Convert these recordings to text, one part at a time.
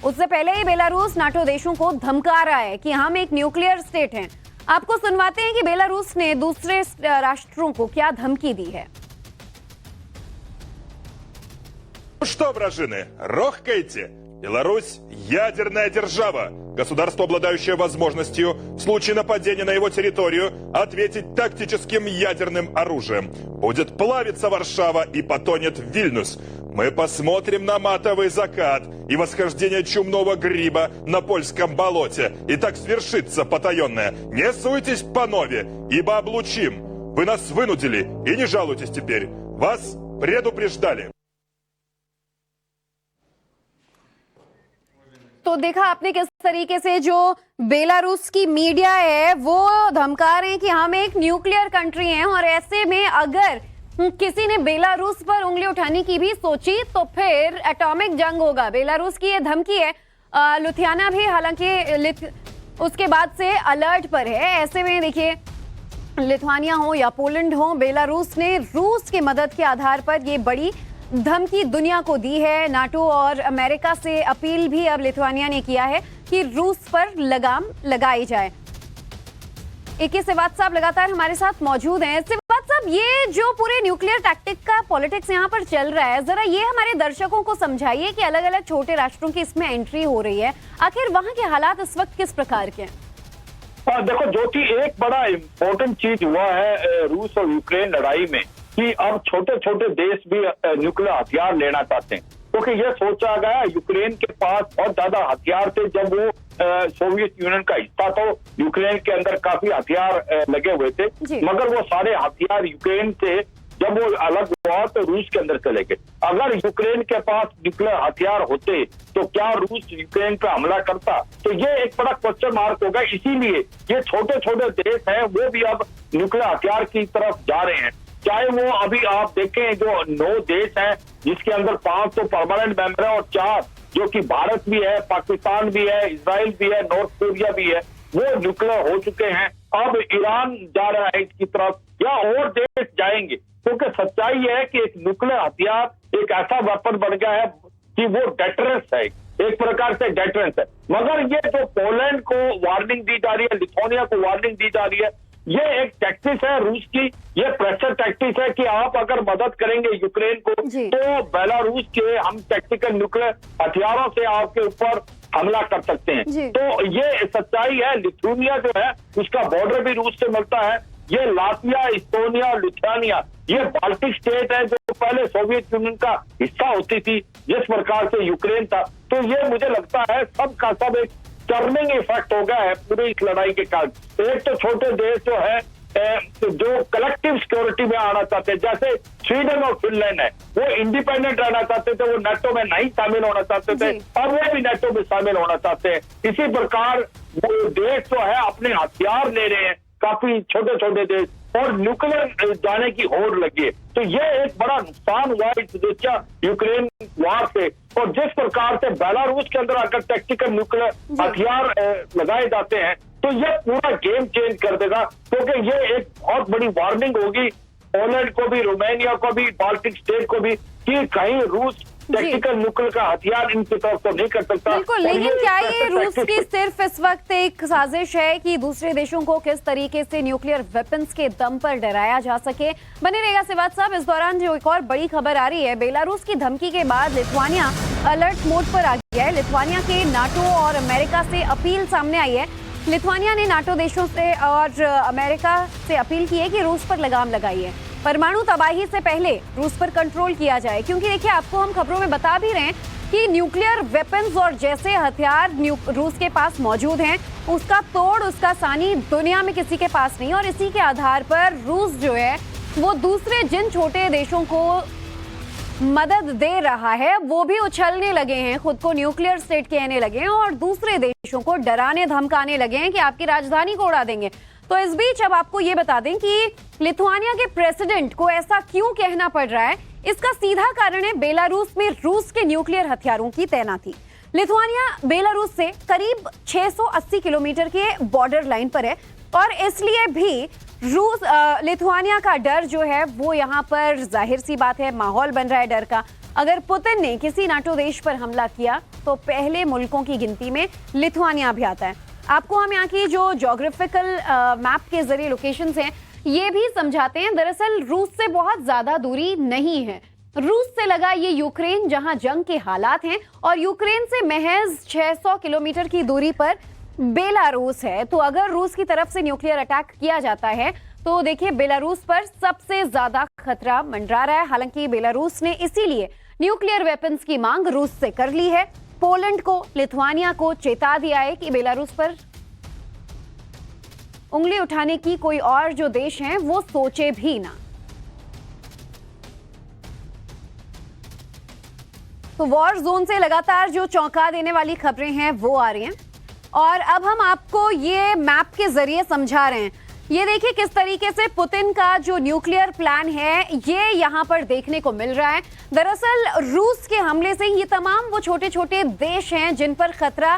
उससे पहले ही Belarus NATO देशों को धमका रहा है कि हम एक न्यूक्लियर स्टेट हैं। आपको सुनवाते हैं कि बेलारूस ने दूसरे राष्ट्रों को क्या धमकी दी है। Что, вражины, рохкаете? Беларусь – ядерная держава. Государство, обладающее возможностью в случае нападения на его территорию ответить тактическим ядерным оружием. Будет плавиться Варшава и потонет Вильнюс. Мы посмотрим на матовый закат и восхождение чумного гриба на польском болоте. И так свершится потаенное. Не суйтесь по нове, ибо облучим. Вы нас вынудили и не жалуйтесь теперь. Вас предупреждали. तो देखा आपने किस तरीके से जो बेलारूस की मीडिया है वो धमका रहे हैं कि हम एक न्यूक्लियर कंट्री हैं और ऐसे में अगर किसी ने बेलारूस पर उंगली उठाने की भी सोची तो फिर एटॉमिक जंग होगा। बेलारूस की ये धमकी है। लुधियाना भी हालांकि उसके बाद से अलर्ट पर है। ऐसे में देखिए लिथुआनिया हो या पोलैंड हो, बेलारूस ने रूस की मदद के आधार पर ये बड़ी धमकी दुनिया को दी है। नाटो और अमेरिका से अपील भी अब लिथुआनिया ने किया है कि रूस पर लगाम लगाई जाए। AK सेवात साहब लगातार हमारे साथ मौजूद हैं। सेवात साहब, ये जो पूरे न्यूक्लियर टैक्टिक का पॉलिटिक्स यहाँ पर चल रहा है, जरा ये हमारे दर्शकों को समझाइए कि अलग अलग छोटे राष्ट्रों की इसमें एंट्री हो रही है। आखिर वहाँ के हालात इस वक्त किस प्रकार के हैं? देखो ज्योति, एक बड़ा इम्पोर्टेंट चीज हुआ है रूस और यूक्रेन लड़ाई में कि अब छोटे छोटे देश भी न्यूक्लियर हथियार लेना चाहते हैं, क्योंकि यह सोचा गया यूक्रेन के पास बहुत ज्यादा हथियार थे। जब वो सोवियत यूनियन का हिस्सा तो यूक्रेन के अंदर काफी हथियार लगे हुए थे, मगर वो सारे हथियार यूक्रेन से जब वो अलग हुआ तो रूस के अंदर चले गए। अगर यूक्रेन के पास न्यूक्लियर हथियार होते तो क्या रूस यूक्रेन पर हमला करता? तो ये एक बड़ा क्वेश्चन मार्क होगा। इसीलिए ये छोटे छोटे देश हैं वो भी अब न्यूक्लियर हथियार की तरफ जा रहे हैं। चाहे वो अभी आप देखें जो 9 देश हैं जिसके अंदर 5 तो परमानेंट मेंबर है और 4 जो कि भारत भी है, पाकिस्तान भी है, इजराइल भी है, नॉर्थ कोरिया भी है, वो न्यूक्लियर हो चुके हैं। अब ईरान जा रहा है इसकी तरफ या और देश जाएंगे, क्योंकि सच्चाई है कि एक न्यूक्लियर हथियार एक ऐसा वेपन बन गया है कि वो डेटरेंस है, एक प्रकार से डेटरेंस है। मगर ये जो पोलैंड को वार्निंग दी जा रही है, लिथुआनिया को वार्निंग दी जा रही है, ये एक टैक्टिस है रूस की। ये प्रेशर टैक्टिस है कि आप अगर मदद करेंगे यूक्रेन को तो बेलारूस के हम टैक्टिकल न्यूक्लियर हथियारों से आपके ऊपर हमला कर सकते हैं। तो ये सच्चाई है। लिथुआनिया जो है उसका बॉर्डर भी रूस से मिलता है। ये लातविया, इस्टोनिया, लिथुआनिया ये बाल्टिक स्टेट है जो पहले सोवियत यूनियन का हिस्सा होती थी, जिस प्रकार से यूक्रेन था। तो ये मुझे लगता है सब का सब एक टर्निंग इफेक्ट हो गया है पूरी इस लड़ाई के कारण। एक तो छोटे देश जो है जो कलेक्टिव सिक्योरिटी में आना चाहते हैं, जैसे स्वीडन और फिनलैंड है, वो इंडिपेंडेंट रहना चाहते थे, वो नेटो में नहीं शामिल होना चाहते थे, अब वो भी नेटो में शामिल होना चाहते हैं। इसी प्रकार वो देश जो है अपने हथियार ले रहे हैं, काफी छोटे छोटे देश, और न्यूक्लियर जाने की होड़ लगी है। तो ये एक बड़ा नुकसान हुआ इस यूक्रेन वार से। और जिस प्रकार से बेलारूस के अंदर अगर टैक्टिकल न्यूक्लियर हथियार लगाए जाते हैं तो ये पूरा गेम चेंज कर देगा, क्योंकि ये एक बहुत बड़ी वार्निंग होगी पोलैंड को भी, रोमानिया को भी, बाल्टिक स्टेट को भी कि कहीं रूस टैक्टिकल न्यूक्लियर का हथियार इनकी तरफ तो नहीं कर सकता। बिल्कुल, लेकिन क्या ये रूस की सिर्फ इस वक्त एक साजिश है कि दूसरे देशों को किस तरीके से न्यूक्लियर वेपन्स के दम पर डराया जा सके? बने रहेगा सेवात साहब। इस दौरान जो एक और बड़ी खबर आ रही है, बेलारूस की धमकी के बाद लिथुआनिया अलर्ट मोड पर आ गया है। लिथुआनिया के नाटो और अमेरिका से अपील सामने आई है। लिथुआनिया ने नाटो देशों से और अमेरिका से अपील की है कि रूस पर लगाम लगाइए, परमाणु तबाही से पहले रूस पर कंट्रोल किया जाए। क्योंकि देखिए आपको हम खबरों में बता भी रहे हैं कि न्यूक्लियर वेपन्स और जैसे हथियार रूस के पास मौजूद हैं, उसका तोड़, उसका सानी दुनिया में किसी के पास नहीं। और इसी के आधार पर रूस जो है वो दूसरे जिन छोटे देशों को मदद दे रहा है वो भी उछलने लगे हैं, खुद को न्यूक्लियर स्टेट कहने लगे हैं और दूसरे देशों को डराने धमकाने लगे हैं कि आपकी राजधानी को उड़ा देंगे। तो इस बीच अब आपको ये बता दें कि लिथुआनिया के प्रेसिडेंट को ऐसा क्यों कहना पड़ रहा है, इसका सीधा कारण है बेलारूस में रूस के न्यूक्लियर हथियारों की तैनाती। लिथुआनिया बेलारूस से करीब 680 किलोमीटर के बॉर्डर लाइन पर है और इसलिए भी लिथुआनिया का डर जो है वो यहाँ पर जाहिर सी बात है माहौल बन रहा है डर का। अगर पुतिन ने किसी नाटो देश पर हमला किया तो पहले मुल्कों की गिनती में लिथुआनिया भी आता है। आपको हम यहाँ की जो ज्योग्राफिकल मैप के जरिए लोकेशंस हैं ये भी समझाते हैं। दरअसल रूस से बहुत ज्यादा दूरी नहीं है। रूस से लगा ये यूक्रेन जहां जंग के हालात हैं, और यूक्रेन से महज 600 किलोमीटर की दूरी पर बेलारूस है। तो अगर रूस की तरफ से न्यूक्लियर अटैक किया जाता है तो देखिए बेलारूस पर सबसे ज्यादा खतरा मंडरा रहा है। हालांकि बेलारूस ने इसीलिए न्यूक्लियर वेपन्स की मांग रूस से कर ली है। पोलैंड को, लिथुआनिया को चेता दिया है कि बेलारूस पर उंगली उठाने की कोई और जो देश हैं वो सोचे भी ना। तो वॉर जोन से लगातार जो चौंका देने वाली खबरें हैं वो आ रही हैं, और अब हम आपको ये मैप के जरिए समझा रहे हैं। ये देखिए किस तरीके से पुतिन का जो न्यूक्लियर प्लान है ये यहाँ पर देखने को मिल रहा है। दरअसल रूस के हमले से ये तमाम वो छोटे छोटे देश हैं जिन पर खतरा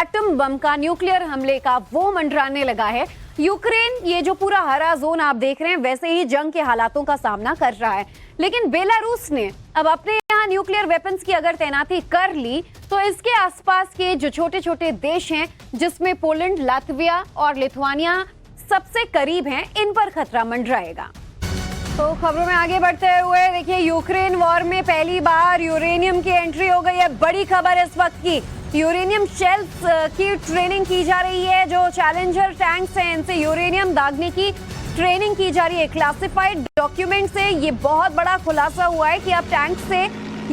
एटम बम का, न्यूक्लियर हमले का, वो मंडराने लगा है। यूक्रेन, ये जो पूरा हरा जोन आप देख रहे हैं, वैसे ही जंग के हालातों का सामना कर रहा है। लेकिन बेलारूस ने अब अपने यहाँ न्यूक्लियर वेपन्स की अगर तैनाती कर ली तो इसके आसपास के जो छोटे छोटे देश हैं जिसमें पोलैंड, लातविया और लिथुआनिया सबसे करीब हैं, इन पर खतरा मंडराएगा। तो खबरों में आगे बढ़ते हुए देखिए यूक्रेन वॉर में पहली बार यूरेनियम की एंट्री हो गई है। बड़ी खबर इस वक्त की, यूरेनियम शेल्स की ट्रेनिंग की जा रही है। जो चैलेंजर टैंक्स हैं इनसे यूरेनियम दागने की ट्रेनिंग की जा रही है। क्लासिफाइड डॉक्यूमेंट से ये बहुत बड़ा खुलासा हुआ है कि अब टैंक से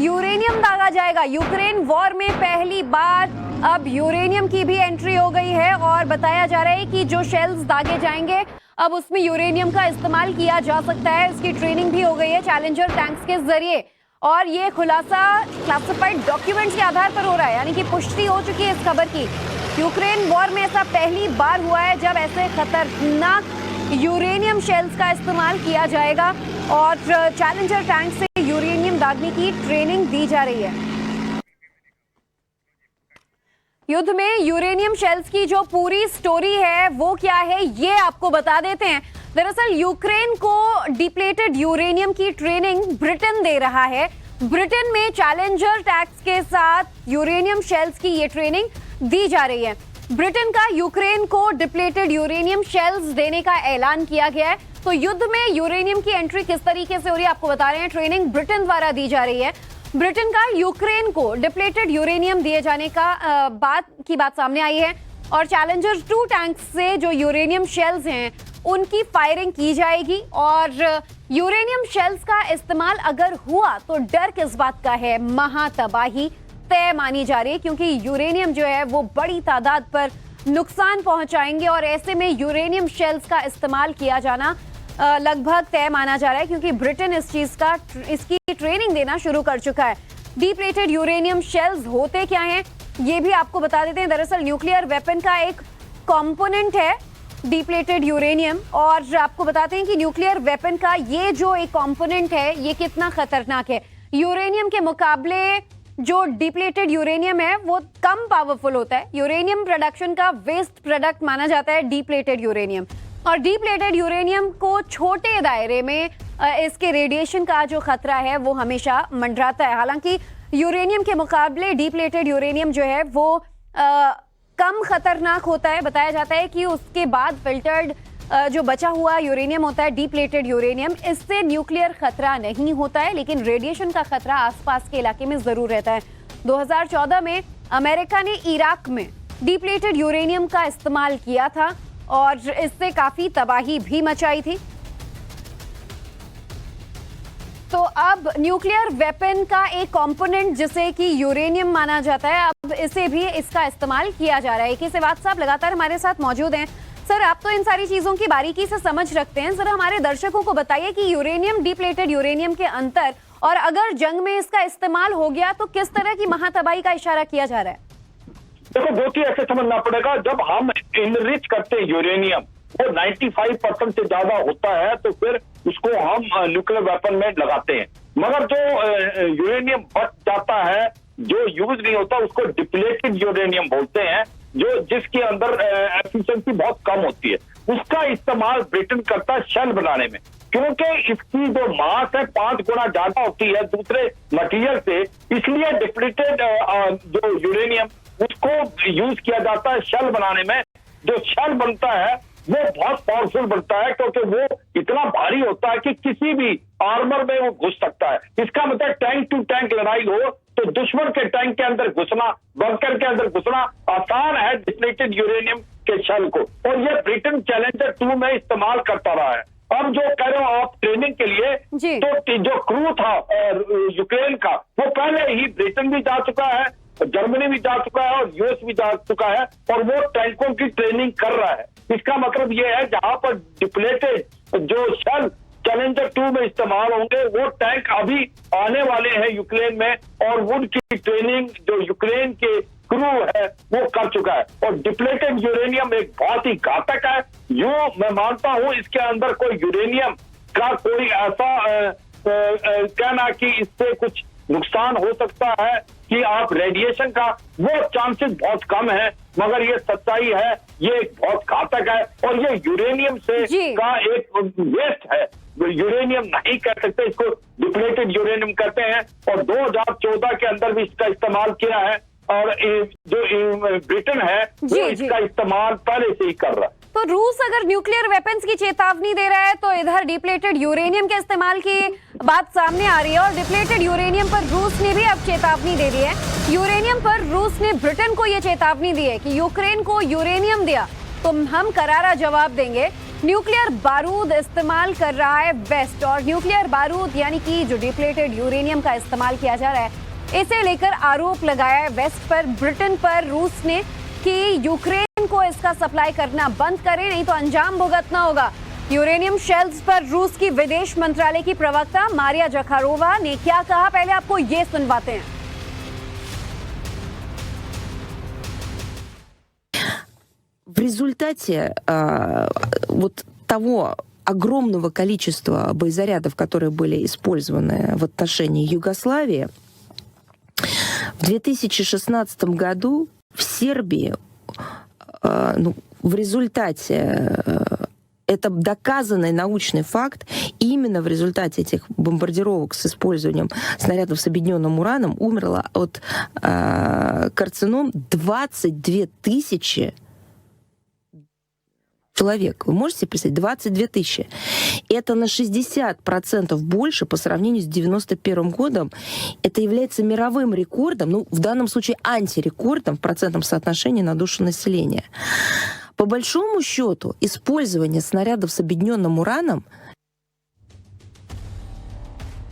यूरेनियम दागा जाएगा। यूक्रेन वॉर में पहली बार अब यूरेनियम की भी एंट्री हो गई है, और बताया जा रहा है कि जो शेल्स दागे जाएंगे अब उसमें यूरेनियम का इस्तेमाल किया जा सकता है। इसकी ट्रेनिंग भी हो गई है चैलेंजर टैंक्स के जरिए, और ये खुलासा क्लासिफाइड डॉक्यूमेंट्स के आधार पर हो रहा है, यानी कि पुष्टि हो चुकी है इस खबर की। यूक्रेन वॉर में ऐसा पहली बार हुआ है जब ऐसे खतरनाक यूरेनियम शेल्स का इस्तेमाल किया जाएगा, और चैलेंजर टैंक से यूरेनियम दागने की ट्रेनिंग दी जा रही है। युद्ध में यूरेनियम शेल्स की जो पूरी स्टोरी है वो क्या है ये आपको बता देते हैं। दरअसल यूक्रेन को डिप्लेटेड यूरेनियम की ट्रेनिंग ब्रिटेन दे रहा है। ब्रिटेन में चैलेंजर टैंक्स के साथ यूरेनियम शेल्स की ये ट्रेनिंग दी जा रही है। ब्रिटेन का यूक्रेन को डिप्लेटेड यूरेनियम शेल्स देने का ऐलान किया गया है। तो युद्ध में यूरेनियम की एंट्री किस तरीके से हो रही है आपको बता रहे हैं। ट्रेनिंग ब्रिटेन द्वारा दी जा रही है। ब्रिटेन का यूक्रेन को डिप्लेटेड यूरेनियम दिए जाने का बात सामने आई है, और चैलेंजर 2 टैंक से जो यूरेनियम शेल्स हैं उनकी फायरिंग की जाएगी। और यूरेनियम शेल्स का इस्तेमाल अगर हुआ तो डर किस बात का है, महातबाही तय मानी जा रही है, क्योंकि यूरेनियम जो है वो बड़ी तादाद पर नुकसान पहुंचाएंगे, और ऐसे में यूरेनियम शेल्स का इस्तेमाल किया जाना लगभग तय माना जा रहा है, क्योंकि ब्रिटेन इसकी ट्रेनिंग देना शुरू कर चुका है। डिप्लेटेड यूरेनियम शेल्स होते क्या हैं ये भी आपको बता देते हैं। दरअसल न्यूक्लियर वेपन का एक कंपोनेंट है डिप्लेटेड यूरेनियम, और आपको बताते हैं कि न्यूक्लियर वेपन का ये जो एक कंपोनेंट है ये कितना खतरनाक है। यूरेनियम के मुकाबले जो डिप्लेटेड यूरेनियम है वो कम पावरफुल होता है। यूरेनियम प्रोडक्शन का वेस्ट प्रोडक्ट माना जाता है डिप्लेटेड यूरेनियम, और डिप्लेटेड यूरेनियम को छोटे दायरे में इसके रेडिएशन का जो खतरा है वो हमेशा मंडराता है। हालांकि यूरेनियम के मुकाबले डिप्लेटेड यूरेनियम जो है वो कम खतरनाक होता है। बताया जाता है कि उसके बाद फिल्टर्ड जो बचा हुआ यूरेनियम होता है, डिप्लेटेड यूरेनियम, इससे न्यूक्लियर खतरा नहीं होता है, लेकिन रेडिएशन का खतरा आसपास के इलाके में जरूर रहता है। 2014 में अमेरिका ने इराक में डिप्लेटेड यूरेनियम का इस्तेमाल किया था, और इससे काफी तबाही भी मचाई थी। तो अब न्यूक्लियर वेपन का एक कंपोनेंट जिसे कि यूरेनियम माना जाता है, अब इसे भी इसका इस्तेमाल किया जा रहा है। के सेवात साहब लगातार हमारे साथ मौजूद हैं। सर, आप तो इन सारी चीजों की बारीकी से समझ रखते हैं, जरा हमारे दर्शकों को बताइए कि यूरेनियम, डिप्लेटेड यूरेनियम के अंतर, और अगर जंग में इसका इस्तेमाल हो गया तो किस तरह की महातबाही का इशारा किया जा रहा है। देखो, बहुत ही ऐसे समझना पड़ेगा, जब हम इनरिच करते हैं यूरेनियम वो 95% से ज्यादा होता है तो फिर उसको हम न्यूक्लियर वेपन में लगाते हैं। मगर जो यूरेनियम बच जाता है, जो यूज नहीं होता, उसको डिप्लेटेड यूरेनियम बोलते हैं, जो जिसके अंदर एफिशिएंसी बहुत कम होती है। उसका इस्तेमाल ब्रिटेन करता है शेल बनाने में, क्योंकि इसकी जो मास है 5 गुना ज्यादा होती है दूसरे मटेरियल से, इसलिए डिप्लीटेड जो यूरेनियम उसको यूज किया जाता है शेल बनाने में। जो शेल बनता है वो बहुत पावरफुल बनता है, क्योंकि वो इतना भारी होता है कि किसी भी आर्मर में वो घुस सकता है। इसका मतलब टैंक टू टैंक लड़ाई हो तो दुश्मन के टैंक के अंदर घुसना, बंकर के अंदर घुसना आसान है डिप्लीटेड यूरेनियम के शेल को, और ये ब्रिटेन चैलेंजर 2 में इस्तेमाल करता रहा है। अब जो कह रहे हो आप ट्रेनिंग के लिए, तो जो क्रू था यूक्रेन का वो पहले ही ब्रिटेन भी जा चुका है, जर्मनी भी जा चुका है और यूएस भी जा चुका है, और वो टैंकों की ट्रेनिंग कर रहा है। इसका मतलब ये है जहां पर डिप्लेटेड जो शेल चैलेंजर 2 में इस्तेमाल होंगे वो टैंक अभी आने वाले हैं यूक्रेन में, और उनकी ट्रेनिंग जो यूक्रेन के क्रू है वो कर चुका है। और डिप्लेटेड यूरेनियम एक बहुत ही घातक है। यूं मैं मानता हूं इसके अंदर कोई यूरेनियम का कोई ऐसा कहना कि इससे कुछ नुकसान हो सकता है कि आप रेडिएशन का, वो चांसेस बहुत कम है, मगर ये सच्चाई है, ये बहुत घातक है। और ये यूरेनियम से का एक वेस्ट है, यूरेनियम नहीं कह सकते, इसको डिप्लेटेड यूरेनियम कहते हैं। और 2014 के अंदर भी इसका इस्तेमाल किया है, और जो ब्रिटेन है वो इसका इस्तेमाल पहले से ही कर रहा है। तो रूस अगर न्यूक्लियर वेपन्स की चेतावनी दे रहा है तो इधर डिप्लेटेड यूरेनियम के इस्तेमाल की बात सामने आ रही है, और डिप्लेटेड यूरेनियम पर रूस ने भी अब चेतावनी दे दी है। यूरेनियम पर रूस ने ब्रिटेन को यह चेतावनी दी है कि यूक्रेन को यूरेनियम दिया तो हम करारा जवाब देंगे। न्यूक्लियर बारूद इस्तेमाल कर रहा है वेस्ट, और न्यूक्लियर बारूद यानी कि जो डिप्लेटेड यूरेनियम का इस्तेमाल किया जा रहा है, इसे लेकर आरोप लगाया है वेस्ट पर, ब्रिटेन पर रूस ने कि यूक्रेन को इसका सप्लाई करना बंद करे, नहीं तो अंजाम भुगतना होगा। यूरेनियम शेल्स पर रूस की विदेश मंत्रालय की प्रवक्ता मारिया जखारोवा ने क्या कहा, पहले आपको ये सुनवाते हैं। В результате вот того огромного количества боезарядов, которые были использованы в отношении Югославии, в 2016 году в Сербии, в результате, это доказанный научный факт, именно в результате этих бомбардировок с использованием снарядов с объединенным ураном умерло от карцином 22 тысячи человек. Вы можете себе представить? 22 тысячи. Это на 60% больше по сравнению с 91 годом. Это является мировым рекордом, в данном случае антирекордом в процентном соотношении на душу населения. По большому счету, использование снарядов с объединенным ураном.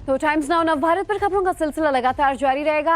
तो टाइम्स नाउ नवभारत पर खबरों का सिलसिला लगातार जारी रहेगा।